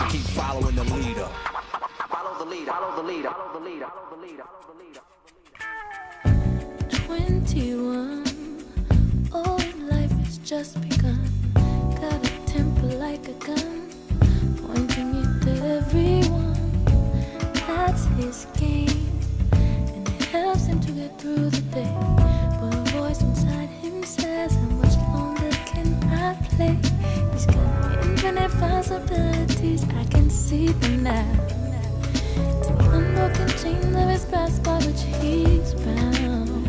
keep following the leader. Follow the leader, follow the leader, follow the leader, follow the leader, follow the leader. 21, oh, life has just begun. Got a temper like a gun, pointing it at everyone. That's his game, and it helps him to get through the day. But a voice inside him says, how much longer can I play? He's got infinite possibilities, I can see them now. To the unbroken chains of his past by which he's bound.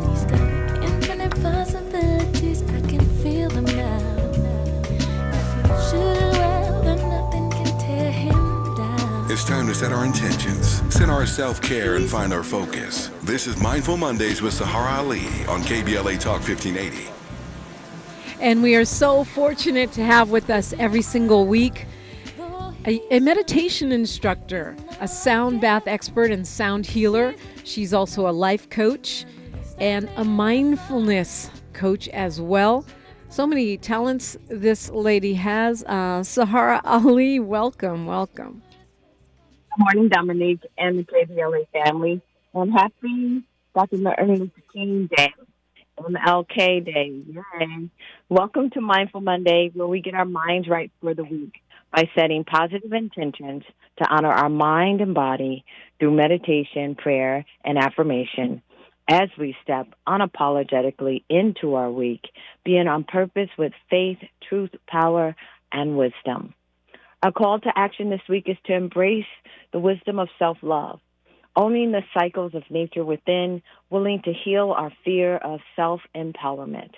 He's got infinite possibilities, I can feel them now. If he chooses well, then nothing can tear him down. It's time to set our intentions, set our self-care, and find our focus. This is Mindful Mondays with Sahara Ali on KBLA Talk 1580. And we are so fortunate to have with us every single week a meditation instructor, a sound bath expert and sound healer. She's also a life coach and a mindfulness coach as well. So many talents this lady has. Sahara Ali, welcome. Good morning, Dominique and the KBLA family. And happy Dr. Martin Luther King Day, MLK Day. Yay. Welcome to Mindful Monday, where we get our minds right for the week by setting positive intentions to honor our mind and body through meditation, prayer, and affirmation as we step unapologetically into our week, being on purpose with faith, truth, power, and wisdom. Our call to action this week is to embrace the wisdom of self-love, owning the cycles of nature within, willing to heal our fear of self-empowerment.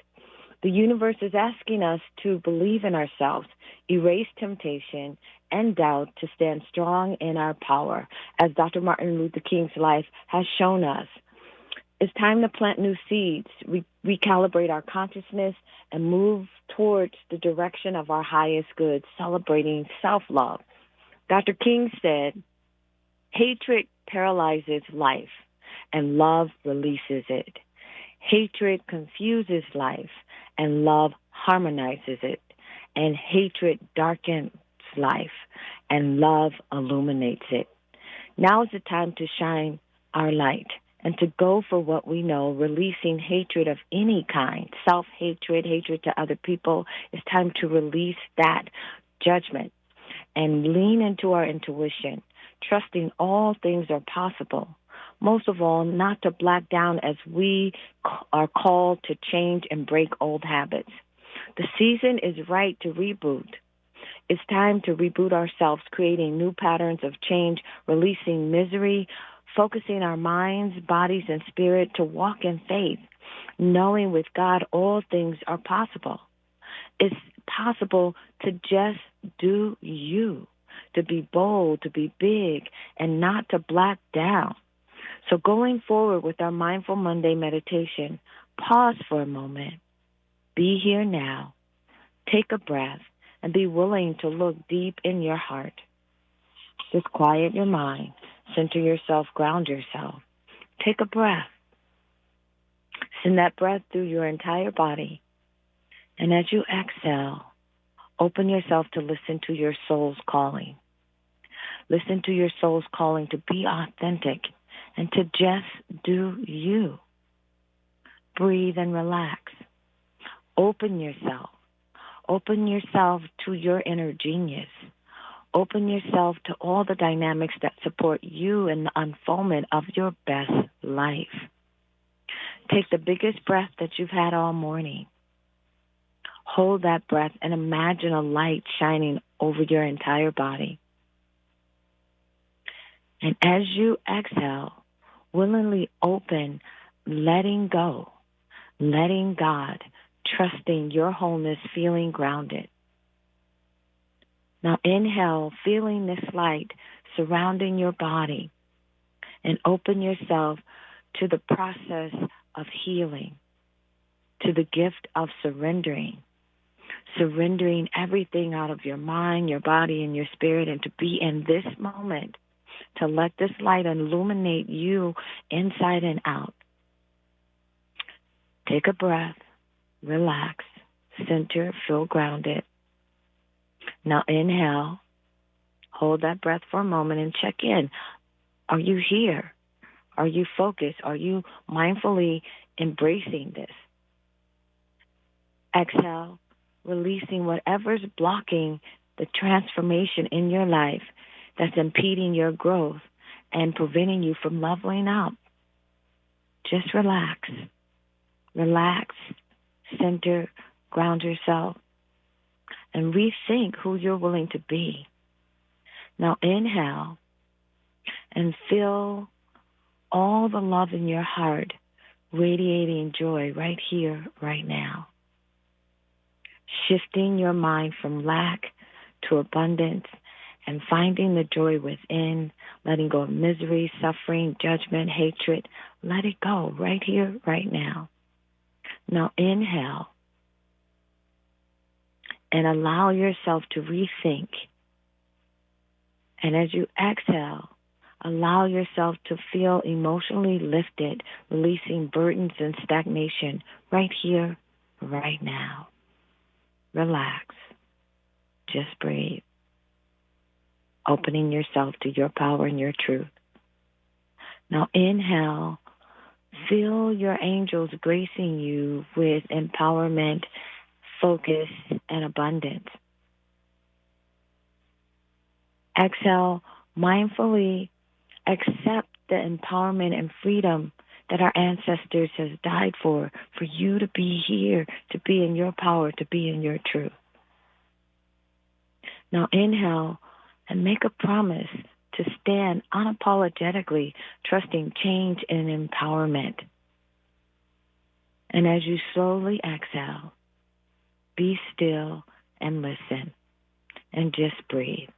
The universe is asking us to believe in ourselves, erase temptation and doubt to stand strong in our power, as Dr. Martin Luther King's life has shown us. It's time to plant new seeds, recalibrate our consciousness, and move towards the direction of our highest good, celebrating self-love. Dr. King said, hatred paralyzes life, and love releases it. Hatred confuses life, and love harmonizes it. And hatred darkens life, and love illuminates it. Now is the time to shine our light and to go for what we know, releasing hatred of any kind, self-hatred, hatred to other people. It's time to release that judgment and lean into our intuition, trusting all things are possible. Most of all, not to black down as we are called to change and break old habits. The season is right to reboot. It's time to reboot ourselves, creating new patterns of change, releasing misery, focusing our minds, bodies, and spirit to walk in faith, knowing with God all things are possible. It's possible to just do you, to be bold, to be big, and not to black down. So going forward with our Mindful Monday meditation, pause for a moment, be here now, take a breath, and be willing to look deep in your heart. Just quiet your mind, center yourself, ground yourself. Take a breath. Send that breath through your entire body. And as you exhale, open yourself to listen to your soul's calling. Listen to your soul's calling to be authentic and to just do you. Breathe and relax. Open yourself. Open yourself to your inner genius. Open yourself to all the dynamics that support you in the unfoldment of your best life. Take the biggest breath that you've had all morning. Hold that breath and imagine a light shining over your entire body. And as you exhale, willingly open, letting go, letting God, trusting your wholeness, feeling grounded. Now inhale, feeling this light surrounding your body, and open yourself to the process of healing, to the gift of surrendering everything out of your mind, your body, and your spirit, and to be in this moment, to let this light illuminate you inside and out. Take a breath, relax, center, feel grounded. Now inhale, hold that breath for a moment and check in. Are you here? Are you focused? Are you mindfully embracing this? Exhale, releasing whatever's blocking the transformation in your life that's impeding your growth and preventing you from leveling up. Just relax. Relax, center, ground yourself, and rethink who you're willing to be. Now inhale and feel all the love in your heart radiating joy right here, right now. Shifting your mind from lack to abundance and finding the joy within, letting go of misery, suffering, judgment, hatred. Let it go right here, right now. Now inhale and allow yourself to rethink. And as you exhale, allow yourself to feel emotionally lifted, releasing burdens and stagnation right here, right now. Relax. Just breathe. Opening yourself to your power and your truth. Now inhale. Feel your angels gracing you with empowerment, focus, and abundance. Exhale, mindfully accept the empowerment and freedom that our ancestors has died for you to be here, to be in your power, to be in your truth. Now inhale and make a promise to stand unapologetically, trusting change and empowerment. And as you slowly exhale, be still and listen, and just breathe.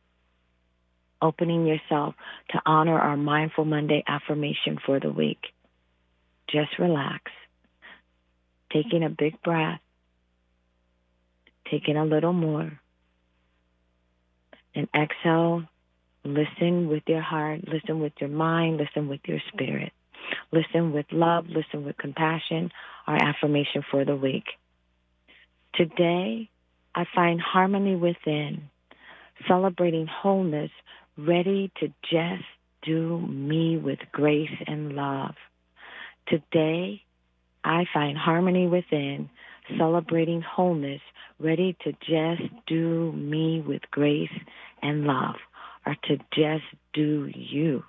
Opening yourself to honor our Mindful Monday affirmation for the week. Just relax, taking a big breath, taking a little more, and exhale. Listen with your heart, listen with your mind, listen with your spirit. Listen with love, listen with compassion, our affirmation for the week. Today, I find harmony within, celebrating wholeness, ready to just do me with grace and love. Today, I find harmony within, celebrating wholeness, ready to just do me with grace and love. Or to just do you.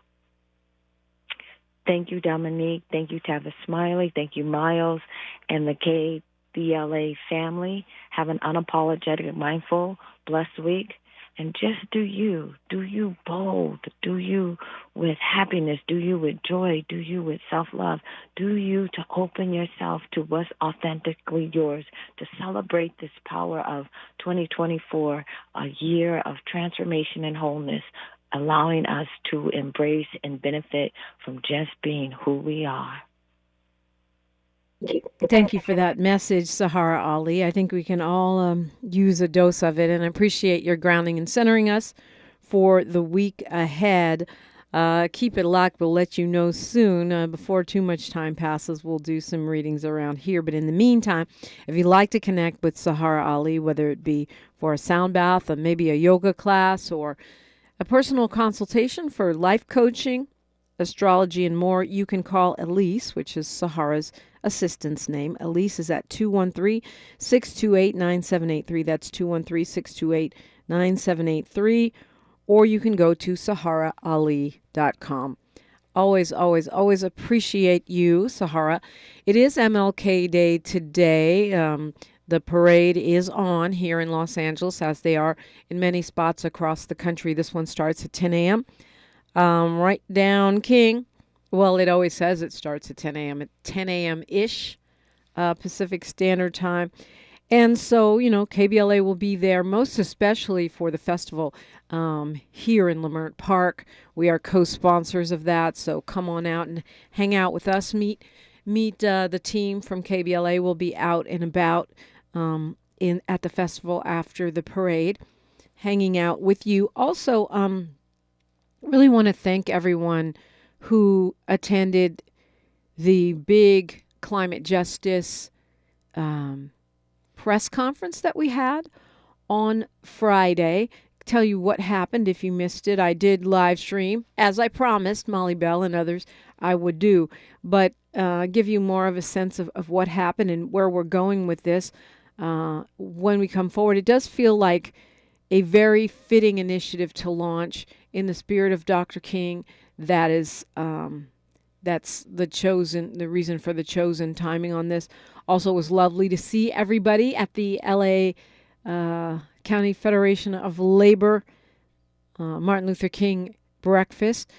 Thank you, Dominique. Thank you, Tavis Smiley. Thank you, Miles, and the KBLA family. Have an unapologetic, mindful, blessed week. And just do you. Do you bold. Do you with happiness. Do you with joy. Do you with self-love. Do you to open yourself to what's authentically yours, to celebrate this power of 2024, a year of transformation and wholeness, allowing us to embrace and benefit from just being who we are. Thank you for that message, Sahara Ali. I think we can all use a dose of it, and I appreciate your grounding and centering us for the week ahead. Keep it locked. We'll let you know soon. Before too much time passes, we'll do some readings around here. But in the meantime, if you'd like to connect with Sahara Ali, whether it be for a sound bath or maybe a yoga class or a personal consultation for life coaching, astrology, and more, you can call Elise, which is Sahara's assistant's name. Elise is at 213-628-9783. That's 213-628-9783. Or you can go to saharaali.com. Always, always, always appreciate you, Sahara. It is MLK Day today. The parade is on here in Los Angeles, as they are in many spots across the country. This one starts at 10 a.m. Right down King. Well, it always says it starts at 10 a.m. At 10 a.m.-ish Pacific Standard Time. And so, KBLA will be there, most especially for the festival here in Lamert Park. We are co-sponsors of that, so come on out and hang out with us. Meet the team from KBLA. Will be out and about at the festival after the parade, hanging out with you. Also, really want to thank everyone who attended the big climate justice press conference that we had on Friday. tell you what happened if you missed it. I did live stream, as I promised Molly Bell and others I would do, but give you more of a sense of what happened and where we're going with this when we come forward. It does feel like a very fitting initiative to launch in the spirit of Dr. King. That is, that's the reason for the chosen timing on this. Also, it was lovely to see everybody at the LA County Federation of Labor Martin Luther King breakfast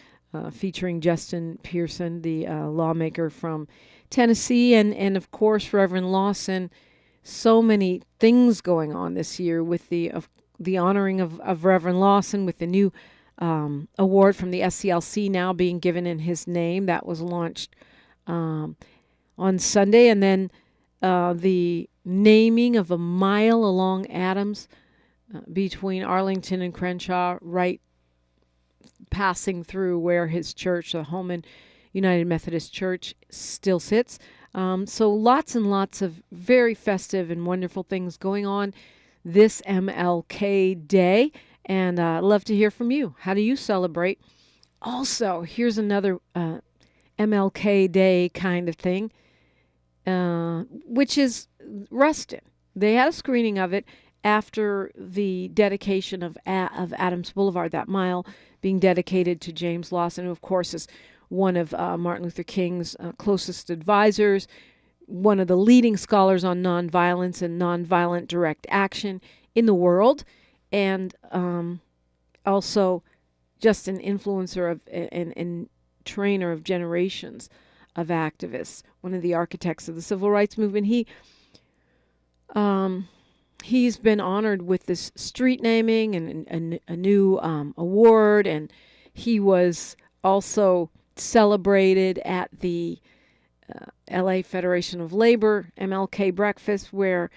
featuring Justin Pearson, the lawmaker from Tennessee, and of course Reverend Lawson. So many things going on this year with the honoring of Reverend Lawson, with the new award from the SCLC now being given in his name. That was launched on Sunday, and then the naming of a mile along Adams between Arlington and Crenshaw, right passing through where his church, the Holman United Methodist Church, still sits. So lots and lots of very festive and wonderful things going on this MLK Day. And I'd love to hear from you. How do you celebrate? Also, here's another MLK Day kind of thing, which is Rustin. They had a screening of it after the dedication of Adams Boulevard, that mile being dedicated to James Lawson, who, of course, is one of Martin Luther King's closest advisors, one of the leading scholars on nonviolence and nonviolent direct action in the world, and also just an influencer of and trainer of generations of activists, one of the architects of the civil rights movement. He's been honored with this street naming and a new award, and he was also celebrated at the LA Federation of Labor MLK breakfast, where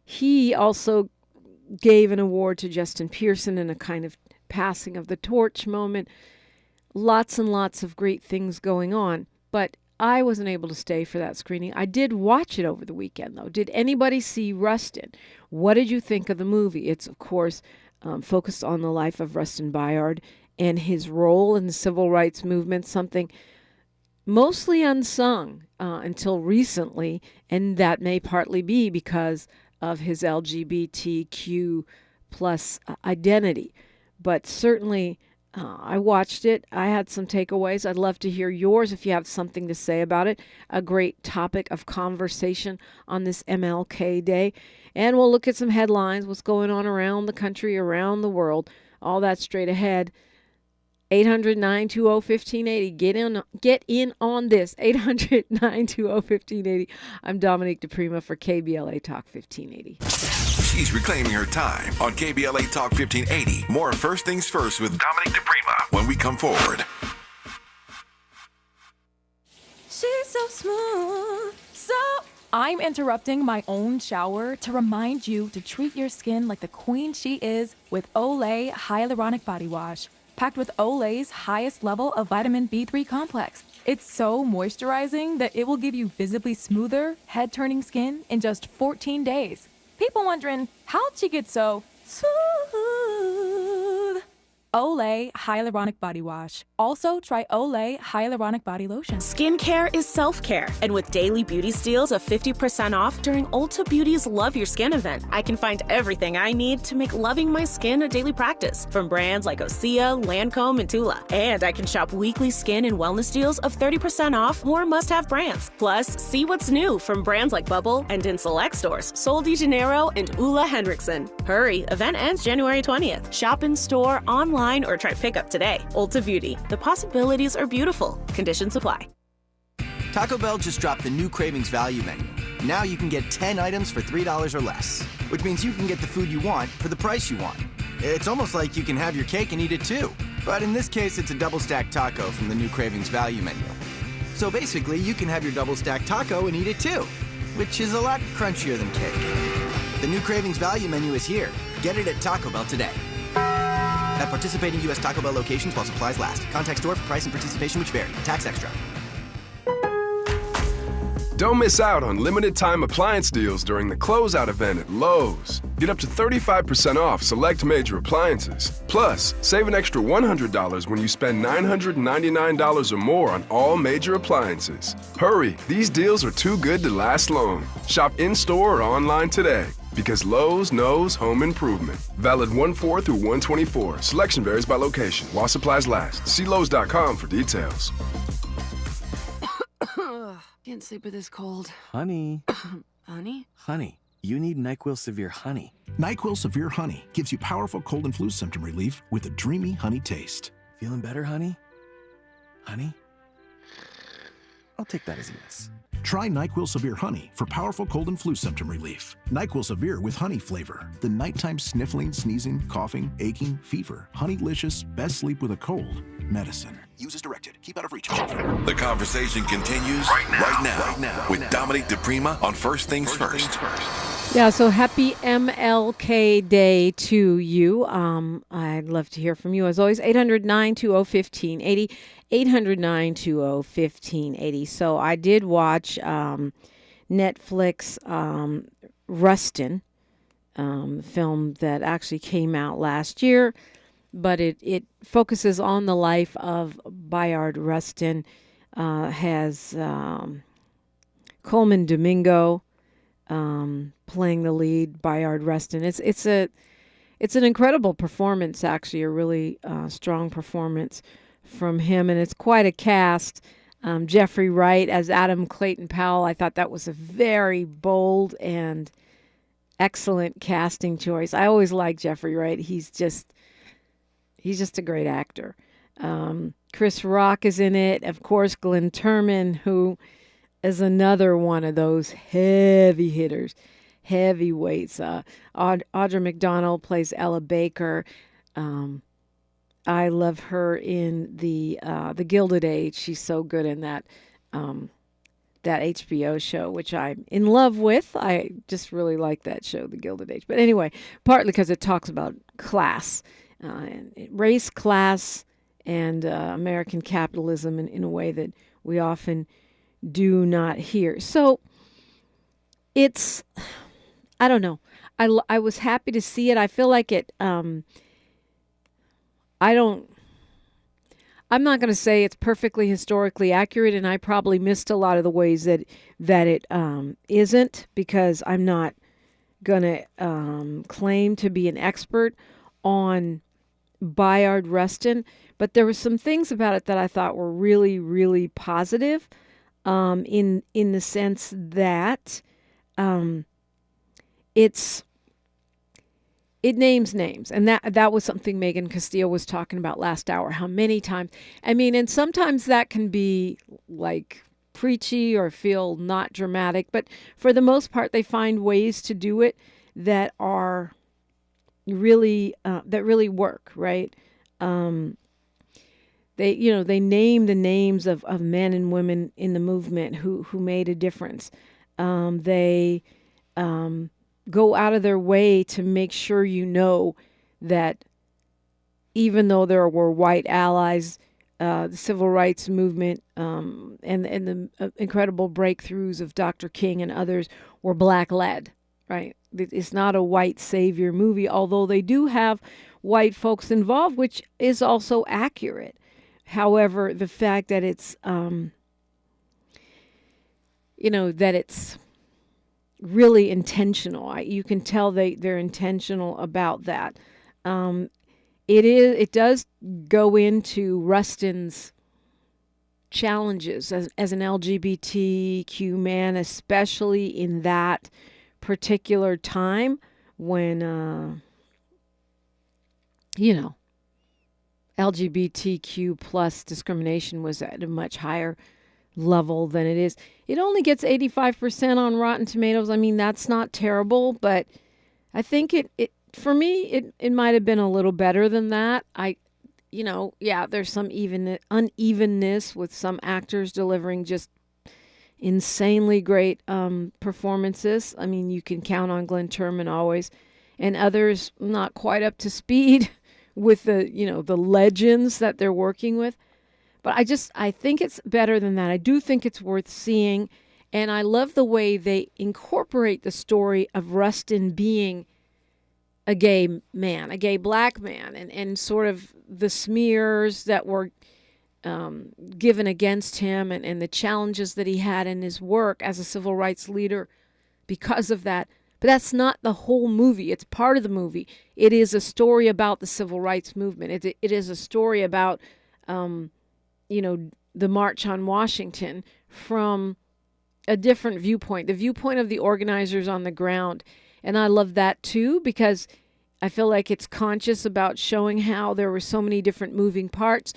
he also gave an award to Justin Pearson in a kind of passing of the torch moment. Lots and lots of great things going on, but I wasn't able to stay for that screening. I did watch it over the weekend, though. Did anybody see Rustin? What did you think of the movie? It's, of course, focused on the life of Rustin Byard and his role in the civil rights movement, something mostly unsung until recently, and that may partly be because of his LGBTQ plus identity. But certainly, I watched it. I had some takeaways. I'd love to hear yours if you have something to say about it. A great topic of conversation on this MLK Day. And we'll look at some headlines, what's going on around the country, around the world. All that straight ahead. 800-920-1580. Get in on this. 800-920-1580. I'm Dominique DiPrima for KBLA Talk 1580. She's reclaiming her time on KBLA Talk 1580. More First Things First with Dominique DiPrima when we come forward. She's so smooth, so... I'm interrupting my own shower to remind you to treat your skin like the queen she is with Olay Hyaluronic Body Wash, packed with Olay's highest level of vitamin B3 complex. It's so moisturizing that it will give you visibly smoother, head-turning skin in just 14 days. People wondering, how'd she get so smooth? Olay Hyaluronic Body Wash. Also, try Olay Hyaluronic Body Lotion. Skincare is self-care, and with daily beauty steals of 50% off during Ulta Beauty's Love Your Skin event, I can find everything I need to make loving my skin a daily practice, from brands like Osea, Lancome, and Tula. And I can shop weekly skin and wellness deals of 30% off more must-have brands. Plus, see what's new from brands like Bubble and in select stores, Sol de Janeiro and Ulla Henriksen. Hurry, event ends January 20th. Shop in store, online, or try pickup today. Ulta Beauty. The possibilities are beautiful. Conditions apply. Taco Bell just dropped the new Cravings Value Menu. Now you can get 10 items for $3 or less, which means you can get the food you want for the price you want. It's almost like you can have your cake and eat it too. But in this case, it's a double-stacked taco from the new Cravings Value Menu. So basically, you can have your double-stacked taco and eat it too, which is a lot crunchier than cake. The new Cravings Value Menu is here. Get it at Taco Bell today. At participating U.S. Taco Bell locations while supplies last. Contact store for price and participation which vary. Tax extra. Don't miss out on limited-time appliance deals during the closeout event at Lowe's. Get up to 35% off select major appliances. Plus, save an extra $100 when you spend $999 or more on all major appliances. Hurry, these deals are too good to last long. Shop in-store or online today. Because Lowe's knows home improvement. Valid 1/4 through 1/24. Selection varies by location. While supplies last. See Lowe's.com for details. Can't sleep with this cold. Honey. Honey? Honey, you need NyQuil Severe Honey. NyQuil Severe Honey gives you powerful cold and flu symptom relief with a dreamy honey taste. Feeling better, honey? Honey? I'll take that as a yes. Try NyQuil Severe Honey for powerful cold and flu symptom relief. NyQuil Severe with honey flavor. The nighttime sniffling, sneezing, coughing, aching, fever. Honeylicious, best sleep with a cold. Medicine. Use as directed. Keep out of reach of children. The conversation continues right now with Dominique DiPrima on First Things First. Yeah, so happy MLK Day to you. I'd love to hear from you. As always, 800-920-1580, 800-920-1580. So I did watch Netflix Rustin, film that actually came out last year, but it focuses on the life of Bayard Rustin, has Coleman Domingo playing the lead, Bayard Rustin. It's an incredible performance, actually, a really strong performance from him, and it's quite a cast. Jeffrey Wright as Adam Clayton Powell. I thought that was a very bold and excellent casting choice. I always like Jeffrey Wright. He's just a great actor. Chris Rock is in it. Of course, Glenn Turman, who is another one of those heavy hitters, heavyweights. Audra McDonald plays Ella Baker. I love her in the Gilded Age. She's so good in that HBO show, which I'm in love with. I just really like that show, The Gilded Age. But anyway, partly because it talks about class, race, class, and American capitalism in a way that we often do not hear. So it's, I don't know. I was happy to see it. I feel like it, I'm not going to say it's perfectly historically accurate, and I probably missed a lot of the ways that it isn't, because I'm not going to claim to be an expert on Bayard Rustin, but there were some things about it that I thought were really, really positive, in the sense that it names names. And that was something Megan Castillo was talking about last hour, how many times. I mean, and sometimes that can be like preachy or feel not dramatic, but for the most part, they find ways to do it that are really, that really work, right? They name the names of men and women in the movement who made a difference. They go out of their way to make sure you know that even though there were white allies, the civil rights movement and the incredible breakthroughs of Dr. King and others were black-led, right? It's not a white savior movie, although they do have white folks involved, which is also accurate. However, the fact that it's, that it's really intentional. You can tell they're intentional about that. It does go into Rustin's challenges as an LGBTQ man, especially in that particular time when, LGBTQ plus discrimination was at a much higher level than it is. It only gets 85% on Rotten Tomatoes. I mean, that's not terrible, but I think it for me, it might have been a little better than that. There's some unevenness with some actors delivering just insanely great performances. I mean, you can count on Glenn Turman always, and others not quite up to speed with the legends that they're working with. But I think it's better than that. I do think it's worth seeing. And I love the way they incorporate the story of Rustin being a gay man, a gay black man, and sort of the smears that were given against him and the challenges that he had in his work as a civil rights leader because of that. But that's not the whole movie. It's part of the movie. It is a story about the civil rights movement. It is a story about, the March on Washington from a different viewpoint, the viewpoint of the organizers on the ground. And I love that too, because I feel like it's conscious about showing how there were so many different moving parts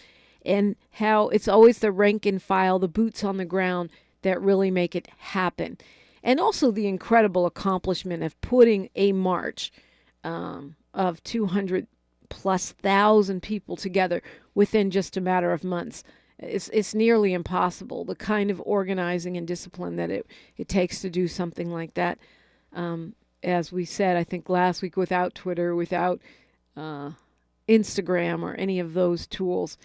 and how it's always the rank and file, the boots on the ground that really make it happen. And also the incredible accomplishment of putting a march of 200,000+ people together within just a matter of months. It's nearly impossible, the kind of organizing and discipline that it takes to do something like that. As we said, I think last week, without Twitter, without Instagram or any of those tools,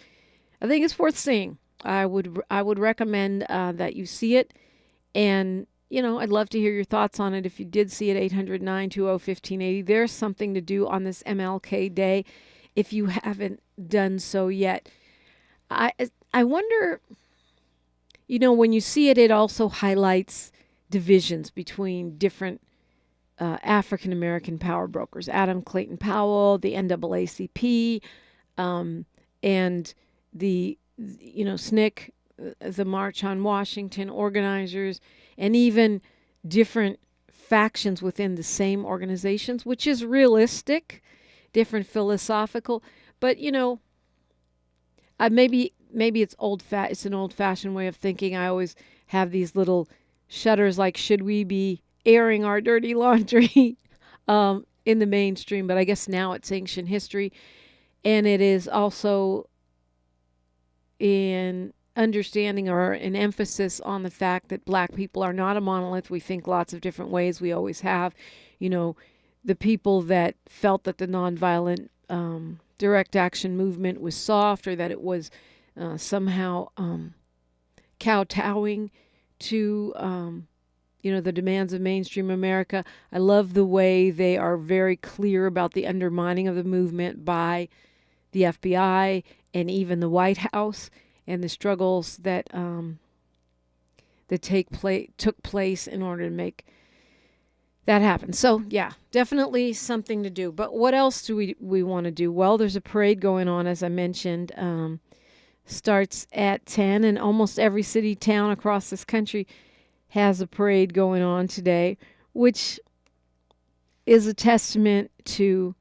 I think it's worth seeing. I would recommend that you see it. And, I'd love to hear your thoughts on it. If you did see it, 800-920-1580. There's something to do on this MLK Day if you haven't done so yet. I wonder, when you see it, it also highlights divisions between different African American power brokers, Adam Clayton Powell, the NAACP, and the SNCC, the March on Washington organizers, and even different factions within the same organizations, which is realistic, different philosophical, but maybe it's it's an old-fashioned way of thinking. I always have these little shudders, like, should we be airing our dirty laundry in the mainstream? But I guess now it's ancient history, and it is also in understanding or an emphasis on the fact that black people are not a monolith. We think lots of different ways. We always have. The people that felt that the nonviolent direct action movement was soft, or that it was somehow kowtowing to the demands of mainstream America. I love the way they are very clear about the undermining of the movement by the FBI and even the White House, and the struggles that took place in order to make that happen. So, yeah, definitely something to do. But what else do we want to do? Well, there's a parade going on, as I mentioned. Starts at 10, and almost every city, town across this country has a parade going on today, which is a testament to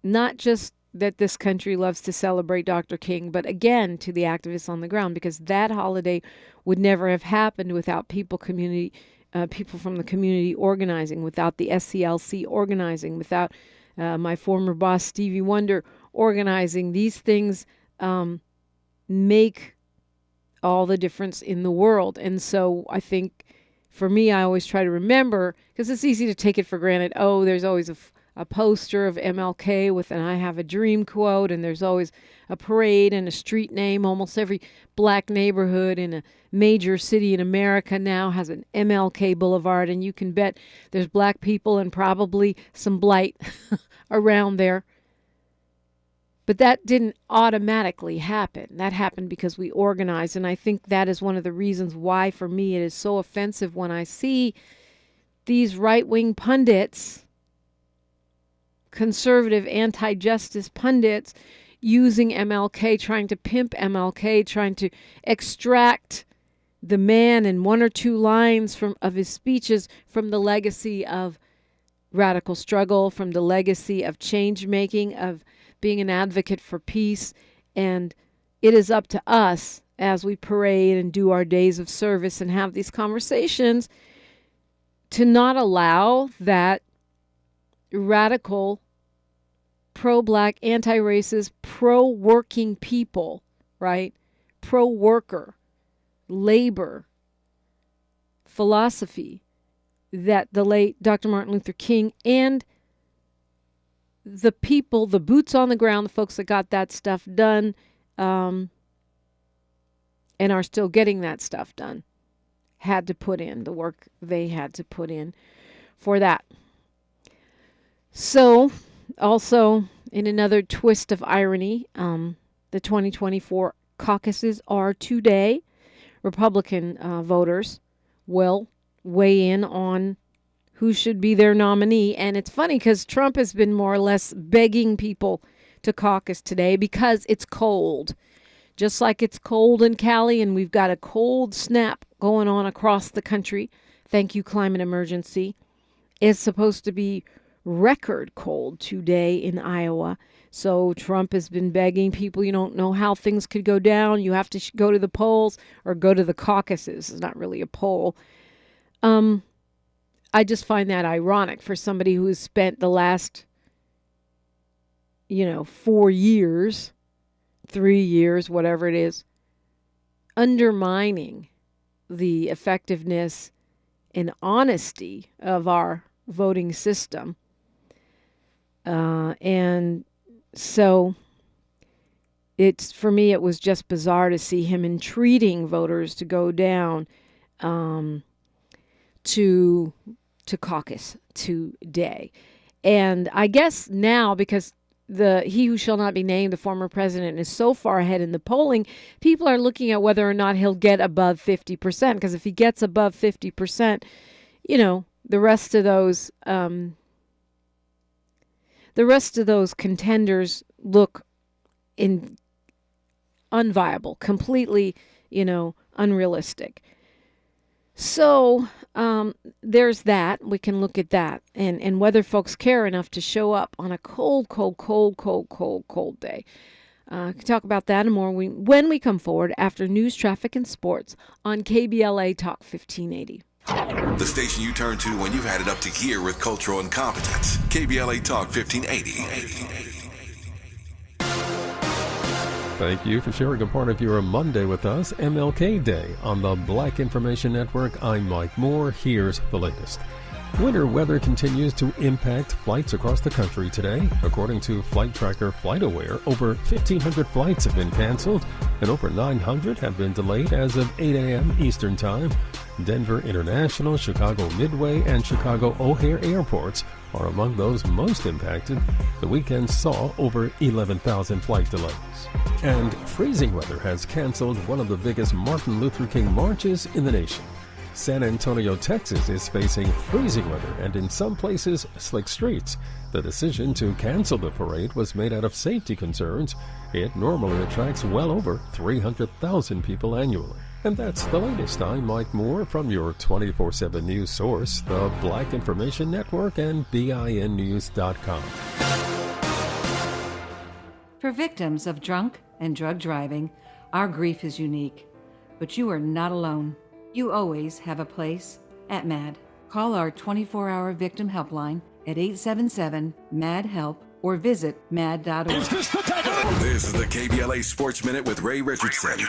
not just that this country loves to celebrate Dr. King, but again, to the activists on the ground, because that holiday would never have happened without people from the community organizing, without the SCLC organizing, without my former boss, Stevie Wonder, organizing. These things make all the difference in the world. And so I think, for me, I always try to remember, because it's easy to take it for granted. Oh, there's always a poster of MLK with an "I Have a Dream" quote, and there's always a parade and a street name. Almost every black neighborhood in a major city in America now has an MLK Boulevard, and you can bet there's black people and probably some blight around there. But that didn't automatically happen. That happened because we organized, and I think that is one of the reasons why, for me, it is so offensive when I see these right-wing pundits, conservative, anti-justice pundits, using MLK, trying to pimp MLK, trying to extract the man in one or two lines of his speeches from the legacy of radical struggle, from the legacy of change-making, of being an advocate for peace. And it is up to us, as we parade and do our days of service and have these conversations, to not allow that radical, pro-black, anti-racist, pro-working people, right? Pro-worker, labor philosophy that the late Dr. Martin Luther King and the people, the boots on the ground, the folks that got that stuff done and are still getting that stuff done, had to put in, the work they had to put in for that. So, also, in another twist of irony, the 2024 caucuses are today. Republican voters will weigh in on who should be their nominee. And it's funny because Trump has been more or less begging people to caucus today because it's cold. Just like it's cold in Cali and we've got a cold snap going on across the country. Thank you, climate emergency. It's supposed to be record cold today in Iowa. So Trump has been begging people, you don't know how things could go down. You have to go to the polls or go to the caucuses. It's not really a poll. I just find that ironic for somebody who's spent the last, 4 years, 3 years, whatever it is, undermining the effectiveness and honesty of our voting system. And so for me, it was just bizarre to see him entreating voters to go down to caucus today. And I guess now, because he who shall not be named, the former president, is so far ahead in the polling, people are looking at whether or not he'll get above 50%. Because if he gets above 50%, the rest of those contenders look unviable, completely, unrealistic. So there's that. We can look at that and whether folks care enough to show up on a cold day. Can talk about that and more when we come forward after news, traffic, and sports on KBLA Talk 1580. The station you turn to when you've had it up to gear with cultural incompetence. KBLA Talk 1580. Thank you for sharing a part of your Monday with us, MLK Day, on the Black Information Network. I'm Mike Moore. Here's the latest. Winter weather continues to impact flights across the country today. According to flight tracker FlightAware, over 1,500 flights have been canceled and over 900 have been delayed as of 8 a.m. Eastern Time. Denver International, Chicago Midway, and Chicago O'Hare airports are among those most impacted. The weekend saw over 11,000 flight delays. And freezing weather has canceled one of the biggest Martin Luther King marches in the nation. San Antonio, Texas is facing freezing weather and in some places slick streets. The decision to cancel the parade was made out of safety concerns. It normally attracts well over 300,000 people annually. And that's the latest. I'm Mike Moore from your 24/7 news source, the Black Information Network and BINnews.com. For victims of drunk and drug driving, our grief is unique. But you are not alone. You always have a place at MAD. Call our 24-hour victim helpline at 877-MAD-HELP or visit mad.org. This is the KBLA Sports Minute with Ray Richardson.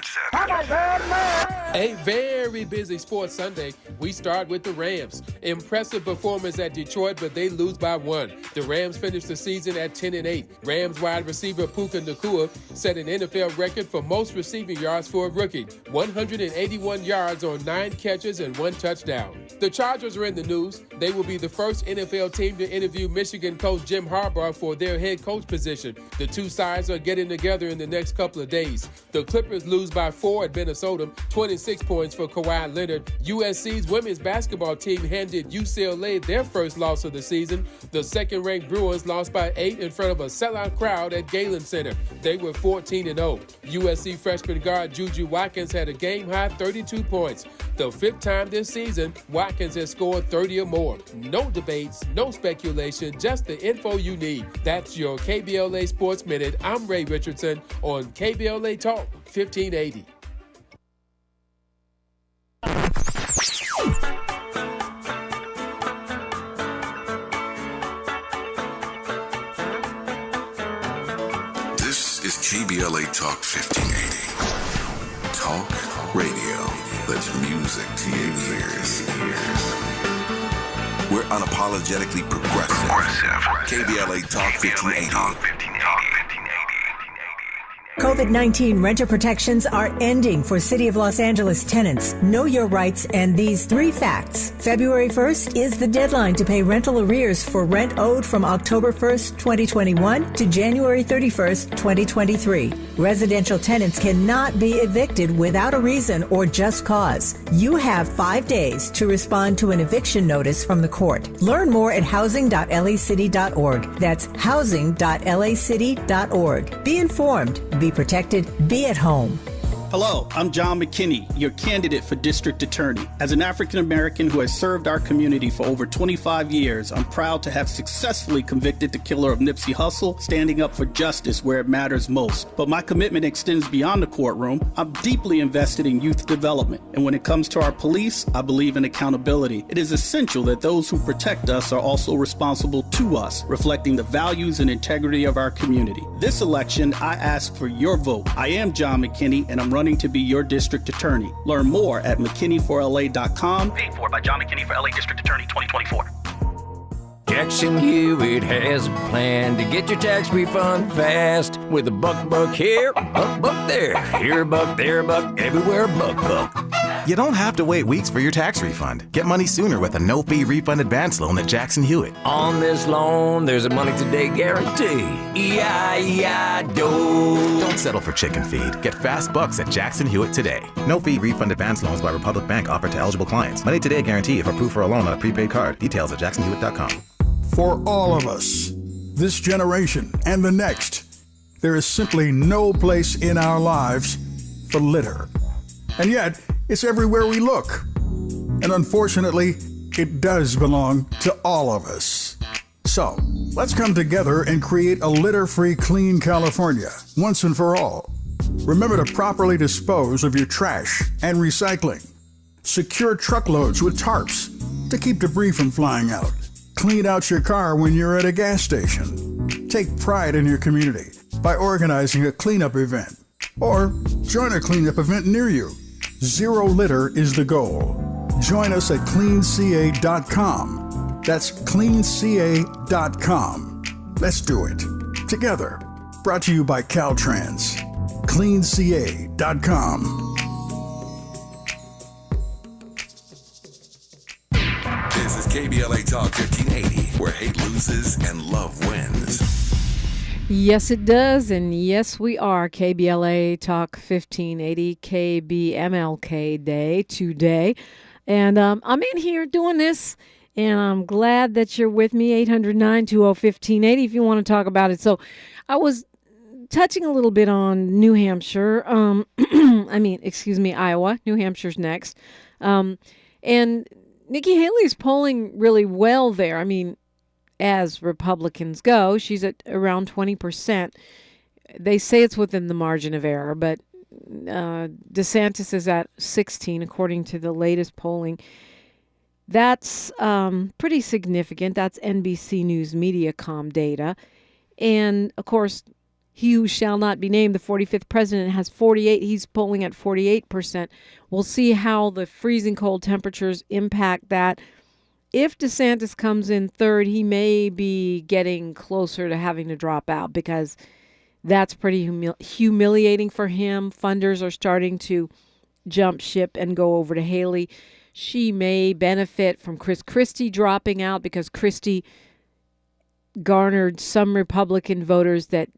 A very busy sports Sunday. We start with the Rams. Impressive performance at Detroit, but they lose by 1. The Rams finished the season at 10-8. Rams wide receiver Puka Nacua set an NFL record for most receiving yards for a rookie. 181 yards on 9 catches and 1 touchdown. The Chargers are in the news. They will be the first NFL team to interview Michigan coach Jim Harbaugh for their head coach position. The two sides are getting together in the next couple of days. The Clippers lose by 4 at Minnesota, 26 points for Kawhi Leonard. USC's women's basketball team handed UCLA their first loss of the season. The second-ranked Bruins lost by 8 in front of a sellout crowd at Galen Center. They were 14-0. USC freshman guard Juju Watkins had a game-high 32 points. The 5th time this season, Watkins has scored 30 or more. No debates, no speculation, just the info you need. That's your KBLA Sports Minute. I'm Ray Richardson on KBLA Talk 1580. This is KBLA Talk 1580. Talk radio that's music to your ears. We're unapologetically progressive. KBLA Talk 1580. COVID-19 renter protections are ending for City of Los Angeles tenants. Know your rights and these 3 facts. February 1st is the deadline to pay rental arrears for rent owed from October 1st, 2021 to January 31st, 2023. Residential tenants cannot be evicted without a reason or just cause. You have 5 days to respond to an eviction notice from the court. Learn more at housing.lacity.org. That's housing.lacity.org. Be informed, be protected, be at home. Hello, I'm John McKinney, your candidate for District Attorney. As an African American who has served our community for over 25 years, I'm proud to have successfully convicted the killer of Nipsey Hussle, standing up for justice where it matters most. But my commitment extends beyond the courtroom. I'm deeply invested in youth development. And when it comes to our police, I believe in accountability. It is essential that those who protect us are also responsible to us, reflecting the values and integrity of our community. This election, I ask for your vote. I am John McKinney, and I'm running to be your district attorney. Learn more at McKinneyforLA.com. Paid for by John McKinney for LA District Attorney 2024. Jackson Hewitt has a plan to get your tax refund fast with a buck here, buck there. Here a buck, there a buck, everywhere a buck. You don't have to wait weeks for your tax refund. Get money sooner with a no-fee refund advance loan at Jackson Hewitt. On this loan, there's a money today guarantee. E-I-E-I-DO. Don't settle for chicken feed. Get fast bucks at Jackson Hewitt today. No-fee refund advance loans by Republic Bank offered to eligible clients. Money today guarantee if approved for a loan on a prepaid card. Details at jacksonhewitt.com. For all of us, this generation and the next, there is simply no place in our lives for litter. And yet, it's everywhere we look. And unfortunately, it does belong to all of us. So, let's come together and create a litter-free, clean California, once and for all. Remember to properly dispose of your trash and recycling. Secure truckloads with tarps to keep debris from flying out. Clean out your car when you're at a gas station. Take pride in your community by organizing a cleanup event. Or join a cleanup event near you. Zero litter is the goal. Join us at cleanca.com. That's cleanca.com. Let's do it together. Brought to you by Caltrans. cleanca.com. This is KBLA Talk 1580, where hate loses and love wins. Yes, it does. And yes, we are KBLA Talk 1580, MLK Day today. And I'm in here doing this, and I'm glad that you're with me. 800-920-1580 if you want to talk about it. So I was touching a little bit on New Hampshire. Iowa. New Hampshire's next. And Nikki Haley's polling really well there. I mean, as Republicans go, she's at around 20%. They say it's within the margin of error, but DeSantis is at 16, according to the latest polling. That's pretty significant. That's NBC News Mediacom data. And, of course, he who shall not be named, the 45th president, has 48. He's polling at 48%. We'll see how the freezing cold temperatures impact that. If DeSantis comes in third, he may be getting closer to having to drop out because that's pretty humiliating for him. Funders are starting to jump ship and go over to Haley. She may benefit from Chris Christie dropping out because Christie garnered some Republican voters that,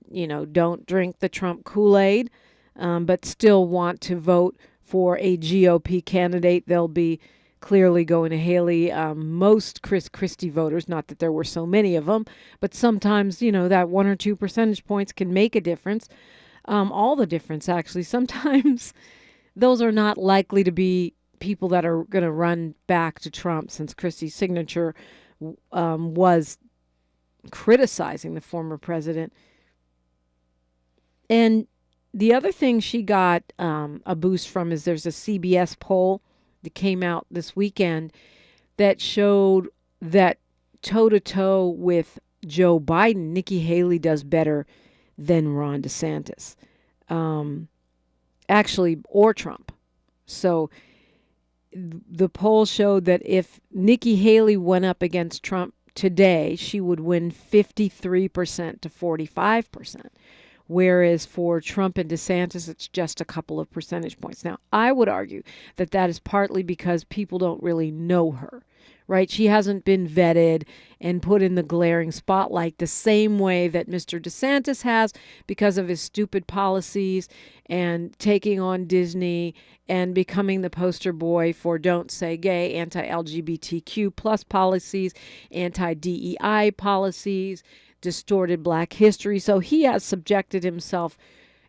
don't drink the Trump Kool-Aid, but still want to vote for a GOP candidate. They'll be clearly going to Haley. Most Chris Christie voters, not that there were so many of them, but sometimes, that 1 or 2 percentage points can make a difference. All the difference, actually. Sometimes those are not likely to be people that are going to run back to Trump, since Christie's signature was criticizing the former president. And the other thing she got a boost from is there's a CBS poll that came out this weekend that showed that toe-to-toe with Joe Biden, Nikki Haley does better than Ron DeSantis. Or Trump. So the poll showed that if Nikki Haley went up against Trump today, she would win 53% to 45%, whereas for Trump and DeSantis, it's just a couple of percentage points. Now, I would argue that that is partly because people don't really know her, right? She hasn't been vetted and put in the glaring spotlight the same way that Mr. DeSantis has because of his stupid policies and taking on Disney and becoming the poster boy for Don't Say Gay, anti-LGBTQ plus policies, anti-DEI policies, distorted Black history. So he has subjected himself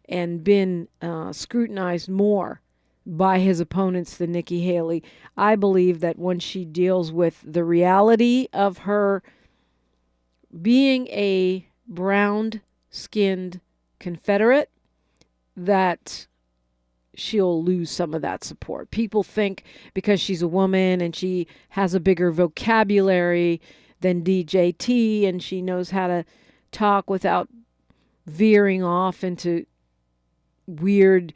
and been scrutinized more by his opponents than Nikki Haley. I believe that when she deals with the reality of her being a brown-skinned Confederate, that she'll lose some of that support. People think because she's a woman and she has a bigger vocabulary than DJT and she knows how to talk veering off into weird,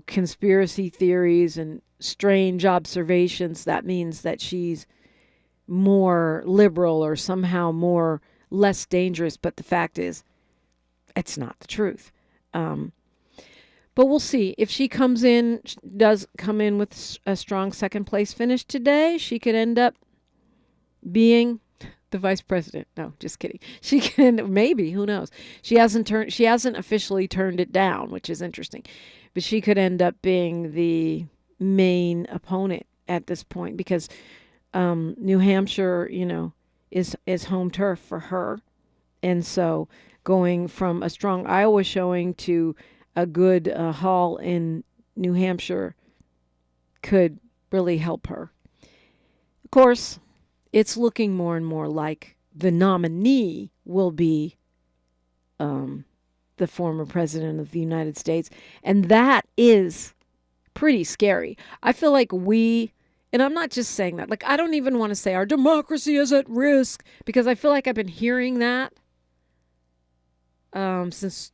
conspiracy theories and strange observations, that means that she's more liberal or somehow less dangerous. But the fact is, it's not the truth. But we'll see. If she does come in with a strong second place finish today, she could end up being the vice president. No, just kidding. She can, maybe, who knows? She hasn't officially turned it down, which is interesting. But she could end up being the main opponent at this point because New Hampshire, is home turf for her. And so going from a strong Iowa showing to a good haul in New Hampshire could really help her. Of course, it's looking more and more like the nominee will be the former president of the United States. And that is pretty scary. I feel like and I'm not just saying that, I don't even want to say our democracy is at risk, because I feel like I've been hearing that since,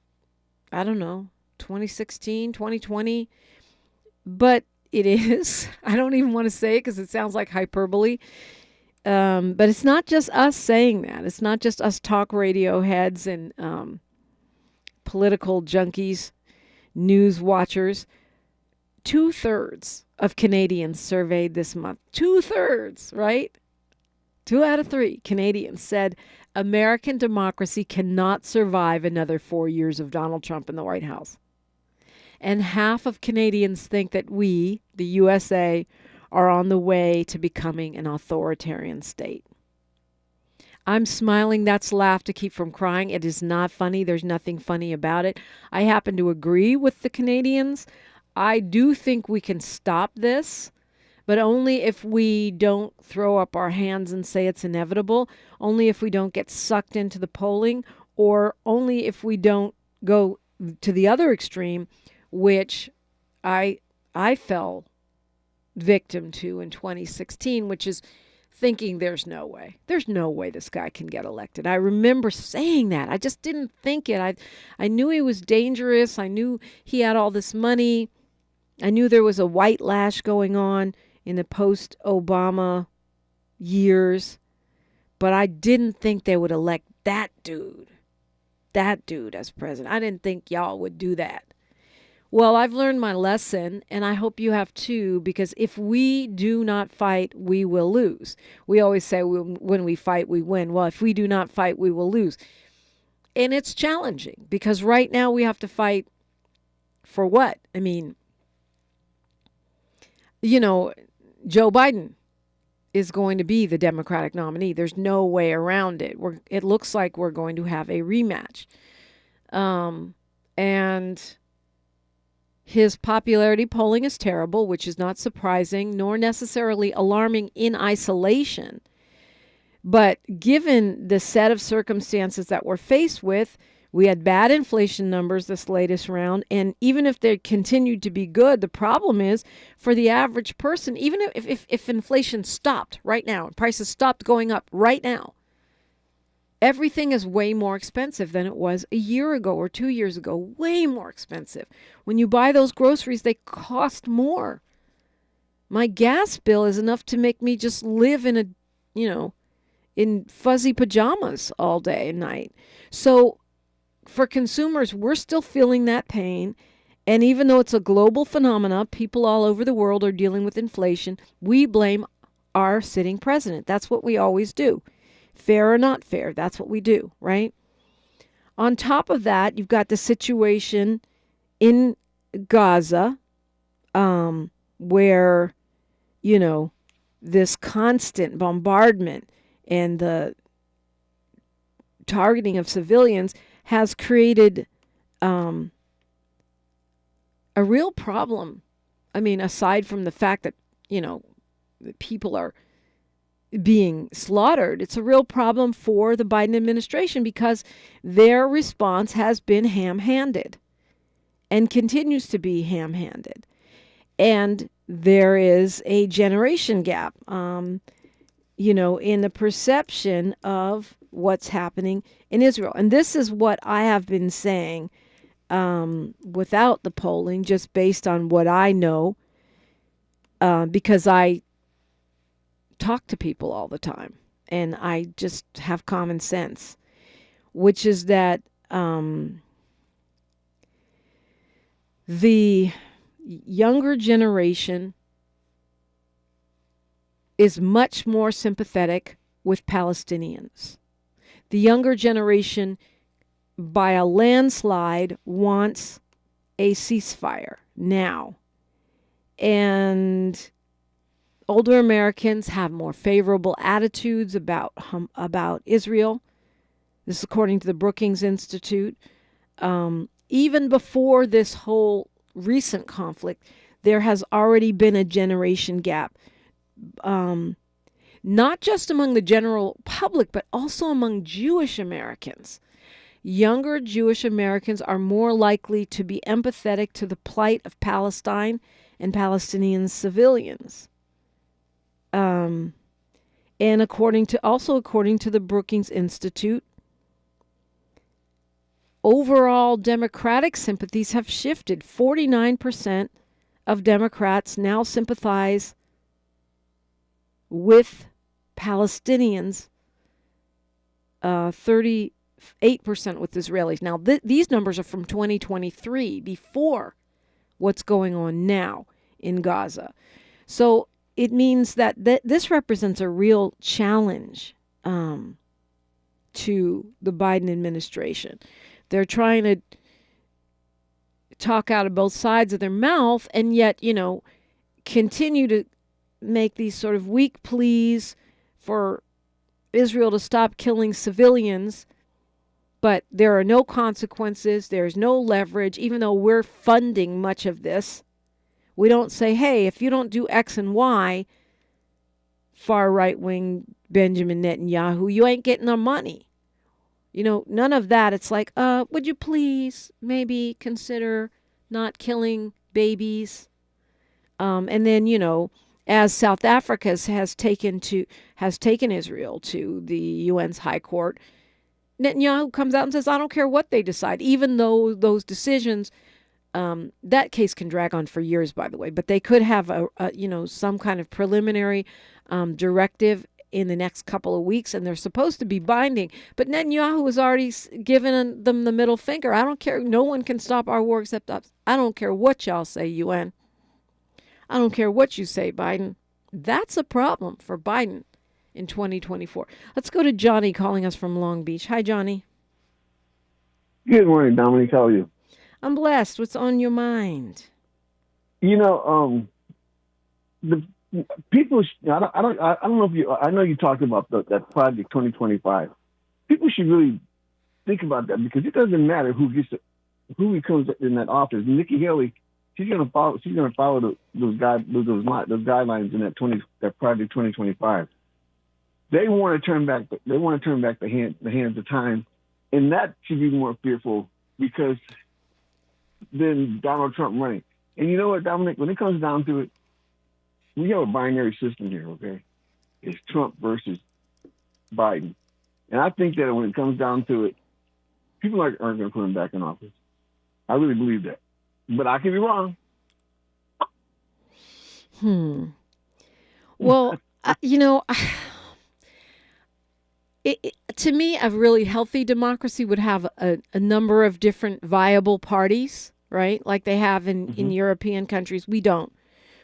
I don't know, 2016, 2020. But it is. I don't even want to say it because it sounds like hyperbole. But it's not just us saying that. It's not just us talk radio heads and political junkies, news watchers. 2/3 of Canadians surveyed this month. 2/3, right? 2 out of 3 Canadians said American democracy cannot survive another 4 years of Donald Trump in the White House. And half of Canadians think that we, the USA, are on the way to becoming an authoritarian state. I'm smiling. That's laugh to keep from crying. It is not funny. There's nothing funny about it. I happen to agree with the Canadians. I do think we can stop this, but only if we don't throw up our hands and say it's inevitable, only if we don't get sucked into the polling, or only if we don't go to the other extreme, which I fell victim to in 2016, which is thinking there's no way this guy can get elected. I remember saying that. I just didn't think it. I knew he was dangerous. I knew he had all this money. I knew there was a white lash going on in the post-Obama years, but I didn't think they would elect that dude as president. I didn't think y'all would do that. Well, I've learned my lesson, and I hope you have too, because if we do not fight, we will lose. We always say when we fight, we win. Well, if we do not fight, we will lose. And it's challenging because right now we have to fight for what? I mean, Joe Biden is going to be the Democratic nominee. There's no way around it. It looks like we're going to have a rematch. And his popularity polling is terrible, which is not surprising, nor necessarily alarming in isolation. But given the set of circumstances that we're faced with, we had bad inflation numbers this latest round, and even if they continued to be good, the problem is for the average person, even if inflation stopped right now, and prices stopped going up right now, everything is way more expensive than it was a year ago or 2 years ago. Way more expensive. When you buy those groceries, they cost more. My gas bill is enough to make me just live in in fuzzy pajamas all day and night. So for consumers, we're still feeling that pain. And even though it's a global phenomena, people all over the world are dealing with inflation, we blame our sitting president. That's what we always do. Fair or not fair, that's what we do, right? On top of that, you've got the situation in Gaza, where, this constant bombardment and the targeting of civilians has created a real problem. I mean, aside from the fact that, people are being slaughtered, it's a real problem for the Biden administration because their response has been ham-handed and continues to be ham-handed. And there is a generation gap, in the perception of what's happening in Israel. And this is what I have been saying without the polling, just based on what I know, because I talk to people all the time and I just have common sense, which is that the younger generation is much more sympathetic with Palestinians. The younger generation, by a landslide, wants a ceasefire now. And older Americans have more favorable attitudes about Israel. This is according to the Brookings Institute. Even before this whole recent conflict, there has already been a generation gap, not just among the general public, but also among Jewish Americans. Younger Jewish Americans are more likely to be empathetic to the plight of Palestine and Palestinian civilians. And according to the Brookings Institute, overall Democratic sympathies have shifted. 49% of Democrats now sympathize with Palestinians, 38% with Israelis. Now, these numbers are from 2023, before what's going on now in Gaza. So it means that this represents a real challenge to the Biden administration. They're trying to talk out of both sides of their mouth and yet, continue to make these sort of weak pleas for Israel to stop killing civilians. But there are no consequences. There's no leverage, even though we're funding much of this. We don't say, hey, if you don't do X and Y, far right-wing Benjamin Netanyahu, you ain't getting our money. None of that. It's like, would you please maybe consider not killing babies? And then, as South Africa has taken Israel to the UN's High Court, Netanyahu comes out and says, I don't care what they decide, even though those decisions, that case can drag on for years, by the way, but they could have some kind of preliminary directive in the next couple of weeks, and they're supposed to be binding. But Netanyahu has already given them the middle finger. I don't care. No one can stop our war except us. I don't care what y'all say, UN. I don't care what you say, Biden. That's a problem for Biden in 2024. Let's go to Johnny calling us from Long Beach. Hi, Johnny. Good morning, Dominique. How are you? I'm blessed. What's on your mind? The people. I don't know if you. I know you talked about that project 2025. People should really think about that because it doesn't matter who becomes in that office. Nikki Haley, she's going to follow. She's going to follow those guidelines in that project 2025. They want to turn back. They want to turn back the hands of time, and that should be more fearful because than Donald Trump running. And you know what, Dominic? When it comes down to it, we have a binary system here. Okay, it's Trump versus Biden, and I think that when it comes down to it, people aren't going to put him back in office. I really believe that, but I could be wrong. Well, To me, a really healthy democracy would have a number of different viable parties, right? Like they have in European countries. We don't.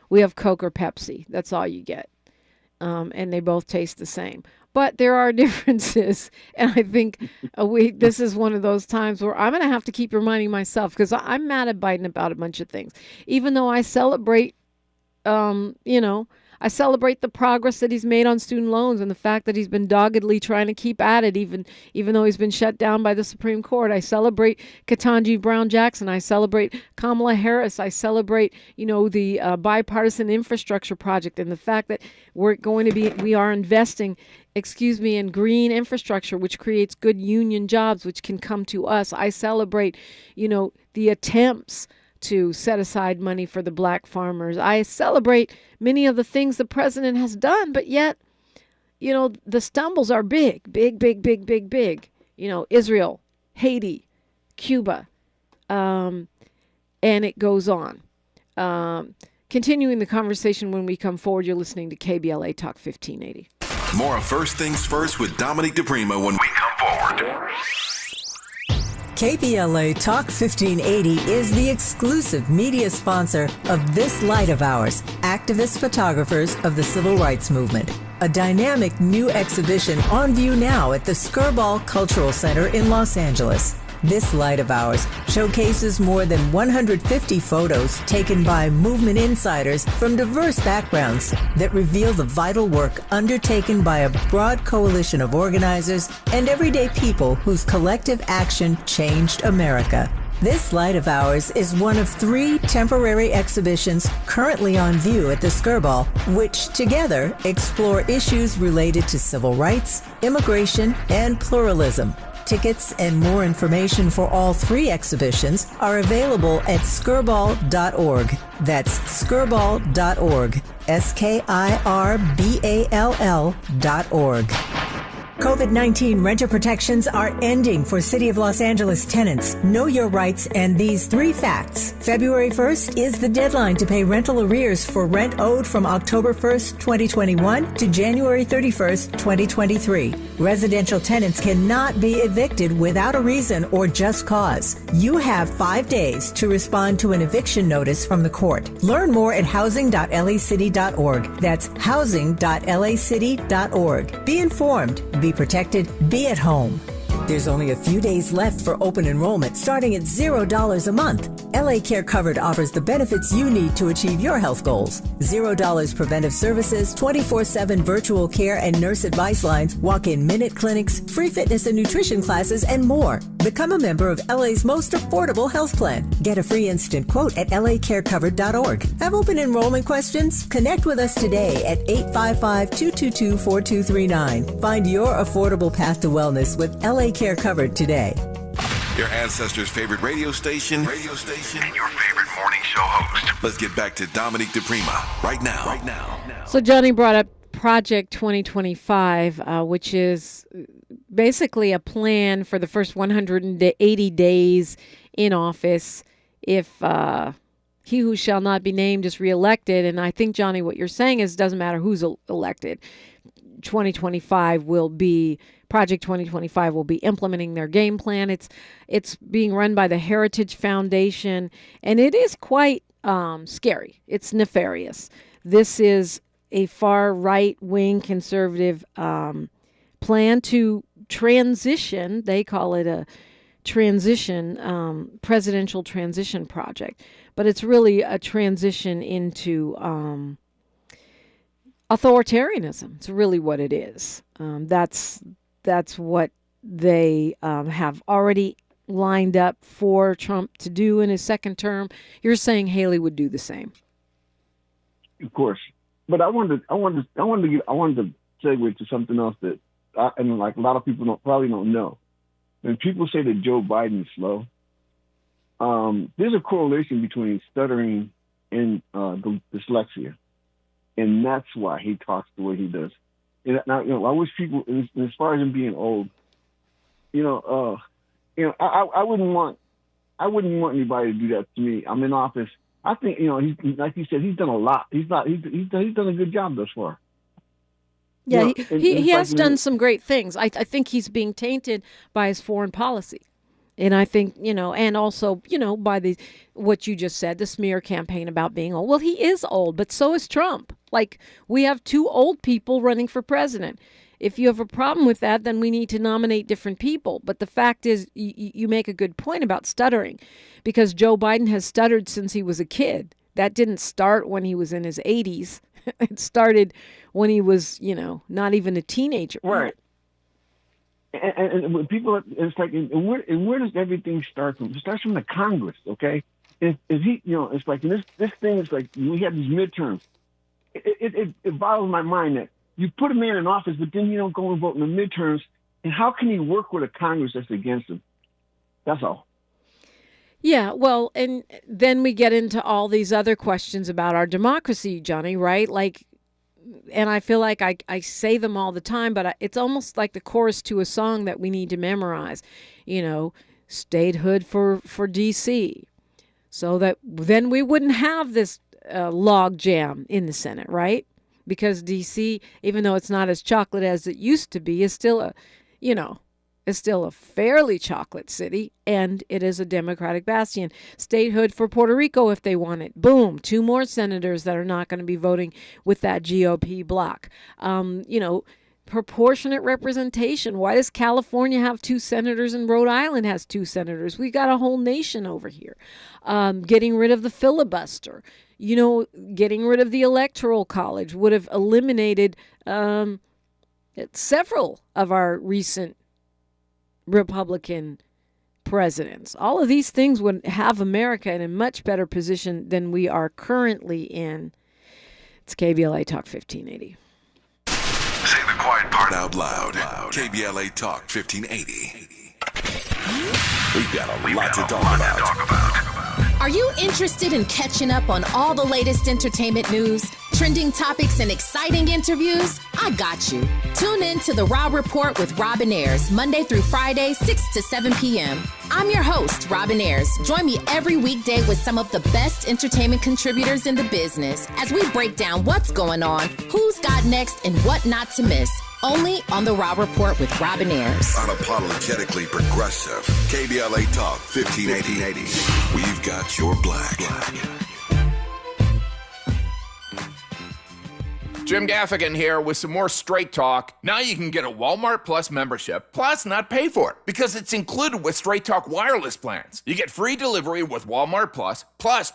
We have Coke or Pepsi. That's all you get. And they both taste the same. But there are differences. And I think this is one of those times where I'm going to have to keep reminding myself, because I'm mad at Biden about a bunch of things. Even though I celebrate, I celebrate the progress that he's made on student loans and the fact that he's been doggedly trying to keep at it, even though he's been shut down by the Supreme Court. I celebrate Ketanji Brown Jackson. I celebrate Kamala Harris. I celebrate, the bipartisan infrastructure project and the fact that we are investing, in green infrastructure, which creates good union jobs, which can come to us. I celebrate, the attempts to set aside money for the black farmers. I celebrate many of the things the president has done, but yet, the stumbles are big. Israel, Haiti, Cuba, and it goes on. Continuing the conversation when we come forward, you're listening to KBLA Talk 1580. More of First Things First with Dominique DiPrima when we come forward. KBLA Talk 1580 is the exclusive media sponsor of This Light of Ours, activist photographers of the Civil Rights Movement. A dynamic new exhibition on view now at the Skirball Cultural Center in Los Angeles. This Light of Ours showcases more than 150 photos taken by movement insiders from diverse backgrounds that reveal the vital work undertaken by a broad coalition of organizers and everyday people whose collective action changed America. This Light of Ours is one of 3 temporary exhibitions currently on view at the Skirball, which together explore issues related to civil rights, immigration, and pluralism. Tickets and more information for all 3 exhibitions are available at skirball.org. That's skirball.org. SKIRBALL.org. COVID-19 renter protections are ending for City of Los Angeles tenants. Know your rights and these 3 facts. February 1st is the deadline to pay rental arrears for rent owed from October 1st, 2021 to January 31st, 2023. Residential tenants cannot be evicted without a reason or just cause. You have 5 days to respond to an eviction notice from the court. Learn more at housing.lacity.org. That's housing.lacity.org. Be informed. Be protected, be at home. There's only a few days left for open enrollment, starting at $0 a month. LA Care Covered offers the benefits you need to achieve your health goals. $0 preventive services, 24/7 virtual care and nurse advice lines, walk-in minute clinics, free fitness and nutrition classes, and more. Become a member of LA's most affordable health plan. Get a free instant quote at lacarecovered.org. Have open enrollment questions? Connect with us today at 855-222-4239. Find your affordable path to wellness with LA Care Covered today. Your ancestors' favorite radio station, and your favorite morning show host. Let's get back to Dominique DiPrima right now. So Johnny brought up Project 2025, which is basically a plan for the first 180 days in office if he who shall not be named is reelected. And I think, Johnny, what you're saying is it doesn't matter who's elected. Project 2025 will be implementing their game plan. It's being run by the Heritage Foundation, and it is quite scary. It's nefarious. This is a far right-wing conservative plan to transition. They call it a presidential transition project, but it's really a transition into authoritarianism. It's really what it is. That's what they have already lined up for Trump to do in his second term. You're saying Haley would do the same. Of course, but I wanted to segue to something else that, and like a lot of people probably don't know. When people say that Joe Biden's slow, there's a correlation between stuttering and dyslexia, and that's why he talks the way he does. And now, I wish people, as far as him being old, I wouldn't want anybody to do that to me. I'm in office. I think, he's like you said, he's done a lot. He's done a good job thus far. Yeah, he has like, done some great things. I think he's being tainted by his foreign policy. And I think, and also, by what you just said, the smear campaign about being old. Well, he is old, but so is Trump. Like, we have two old people running for president. If you have a problem with that, then we need to nominate different people. But the fact is, you make a good point about stuttering, because Joe Biden has stuttered since he was a kid. That didn't start when he was in his 80s. It started when he was, not even a teenager. Right. And when people, it's like, and where does everything start from? It starts from the Congress, okay? If he, it's like this thing is like we have these midterms. It boggles my mind that you put a man in office, but then you don't go and vote in the midterms. And how can he work with a Congress that's against him? That's all. Yeah, well, and then we get into all these other questions about our democracy, Johnny, right? Like, and I feel like I say them all the time, but it's almost like the chorus to a song that we need to memorize, statehood for D.C., so that then we wouldn't have this log jam in the Senate, right? Because D.C., even though it's not as chocolate as it used to be, is still a fairly chocolate city, and it is a Democratic bastion. Statehood for Puerto Rico if they want it. Boom, 2 more senators that are not going to be voting with that GOP bloc. Proportionate representation. Why does California have 2 senators and Rhode Island has 2 senators? We got a whole nation over here. Getting rid of the filibuster. Getting rid of the Electoral College would have eliminated several of our recent Republican presidents. All of these things would have America in a much better position than we are currently in. It's KBLA Talk 1580. Say the quiet part out loud. KBLA Talk 1580. We've got a lot to talk about. Are you interested in catching up on all the latest entertainment news, trending topics, and exciting interviews? I got you. Tune in to The Raw Report with Robin Ayers, Monday through Friday, 6 to 7 p.m. I'm your host, Robin Ayers. Join me every weekday with some of the best entertainment contributors in the business as we break down what's going on, who's got next, and what not to miss. Only on The Raw Report with Robin Ayers. Unapologetically progressive. KBLA Talk 1580. We've got your black. Jim Gaffigan here with some more Straight Talk. Now you can get a Walmart Plus membership, plus not pay for it, because it's included with Straight Talk wireless plans. You get free delivery with Walmart plus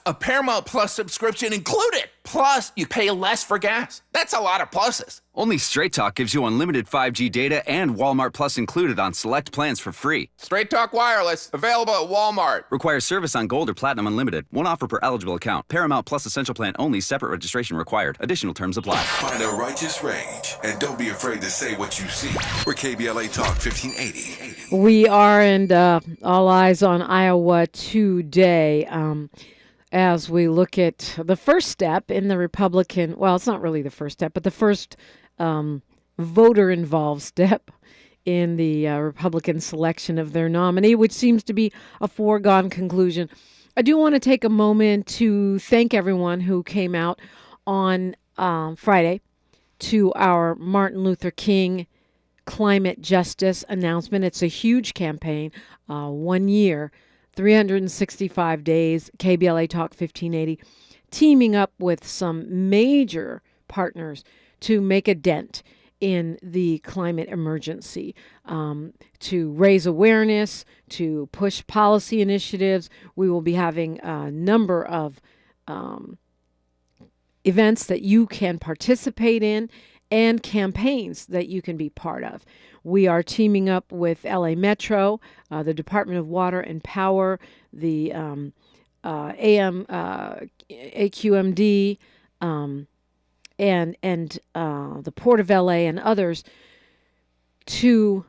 a Paramount Plus subscription included. Plus, you pay less for gas. That's a lot of pluses. Only Straight Talk gives you unlimited 5G data and Walmart Plus included on select plans for free. Straight Talk Wireless, available at Walmart. Requires service on Gold or Platinum Unlimited. One offer per eligible account. Paramount Plus Essential Plan only. Separate registration required. Additional terms apply. Find a righteous rage and don't be afraid to say what you see. We're KBLA Talk 1580. We are, and all eyes on Iowa today. As we look at the first step in the Republican, well, it's not really the first step, but the first voter-involved step in the Republican selection of their nominee, which seems to be a foregone conclusion. I do want to take a moment to thank everyone who came out on Friday to our Martin Luther King climate justice announcement. It's a huge campaign, 1 year. 365 days, KBLA Talk 1580, teaming up with some major partners to make a dent in the climate emergency, to raise awareness, to push policy initiatives. We will be having a number of events that you can participate in and campaigns that you can be part of. We are teaming up with LA Metro, the Department of Water and Power, the AQMD, and the Port of LA and others to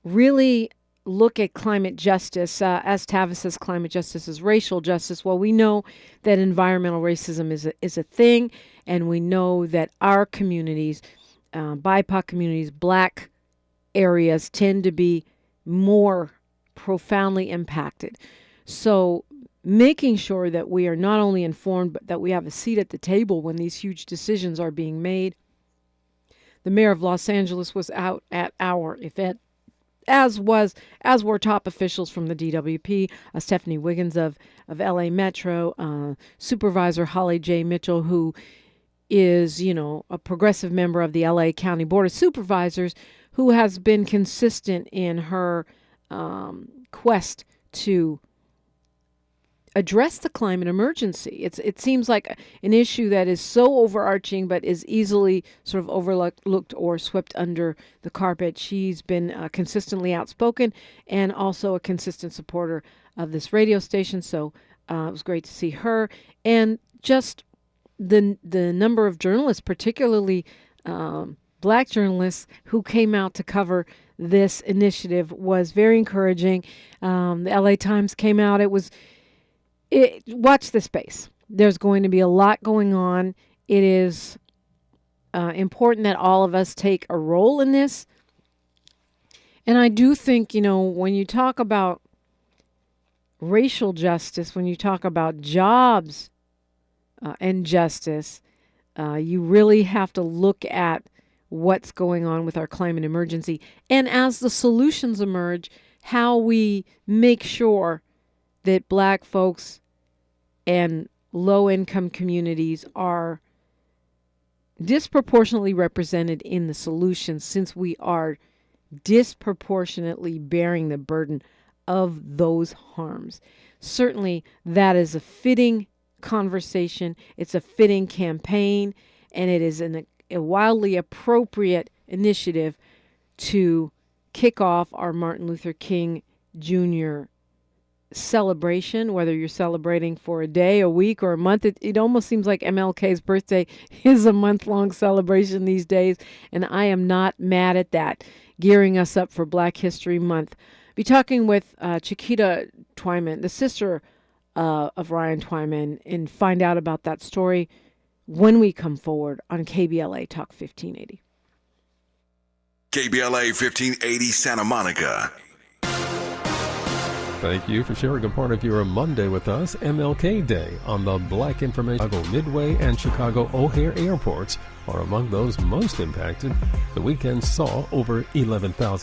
really look at climate justice. As Tavis says, climate justice is racial justice. Well, we know that environmental racism is a thing, and we know that our communities, BIPOC communities, Black areas, tend to be more profoundly impacted. So making sure that we are not only informed, but that we have a seat at the table when these huge decisions are being made. the mayor of Los Angeles was out at our event, as were top officials from the DWP, Stephanie Wiggins of LA Metro, Supervisor Holly J. Mitchell, who is, a progressive member of the LA County Board of Supervisors, who has been consistent in her quest to address the climate emergency. It seems like an issue that is so overarching but is easily sort of overlooked or swept under the carpet. She's been consistently outspoken and also a consistent supporter of this radio station, so it was great to see her. And just the number of journalists, particularly Black journalists, who came out to cover this initiative was very encouraging. The LA Times came out. Watch this space. There's going to be a lot going on. It is important that all of us take a role in this. And I do think, when you talk about racial justice, when you talk about jobs and justice, you really have to look at what's going on with our climate emergency. And as the solutions emerge, how we make sure that Black folks and low-income communities are disproportionately represented in the solutions, since we are disproportionately bearing the burden of those harms. Certainly, that is a fitting conversation. It's a fitting campaign, and it is a wildly appropriate initiative to kick off our Martin Luther King Jr. celebration, whether you're celebrating for a day, a week, or a month. It almost seems like MLK's birthday is a month-long celebration these days, and I am not mad at that, gearing us up for Black History Month. Be talking with Chiquita Twyman, the sister of Ryan Twyman, and find out about that story when we come forward on KBLA Talk 1580. KBLA 1580 Santa Monica. Thank you for sharing a part of your Monday with us. MLK Day on the Black Information. Chicago Midway and Chicago O'Hare airports are among those most impacted. The weekend saw over 11,000